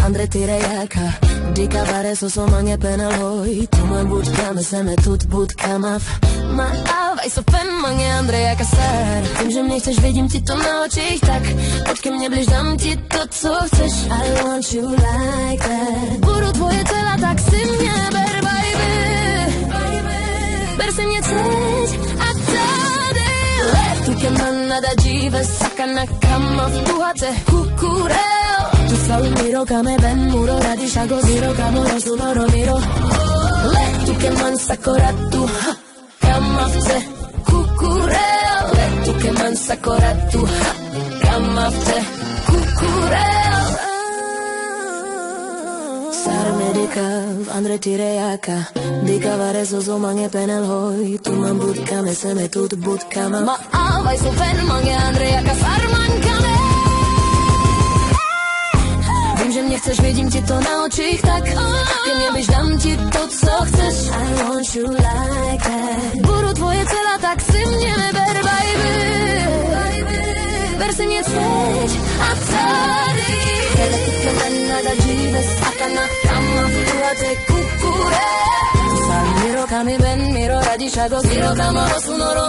Andre tirejaka Dika vare so somaně penel hoj Tuma budkame seme tut budkamav Ma avaj so pen mange Andrejaka sar Tím, že mě chceš, vidím ti to na očích Tak pojď ke mně blíž, dám ti to, co chceš I want you like that Budu tvoje těla, tak si mě ber, baby Ber si mě teď a tady Letu ke manna da džive Sakana kama v puhate kukureo Tu salu miro kame ben muro Radiš ako ziro kamo rostu noro miro Letu ke man sakoratu Kama vce kukureo Letu ke man sakoratu Kama vce kukureo Sarme dikav Andre tirejaka Dika vare so so mange penel hoj Tu man budkame seme tut budkama Ma avaj so pen mange Andrejaka Sarman kame Vím, že mě chceš, vidím ti to na očích, tak ke mně běž, dám ti to, co chceš I want you like that Budu tvoje těla, tak si mě neber, baby Ber si mě teď a tady Hele, na da džives Sakana kama vkulate kukure Sal miro kami ben miro Radiš ako ziro kama rosu noro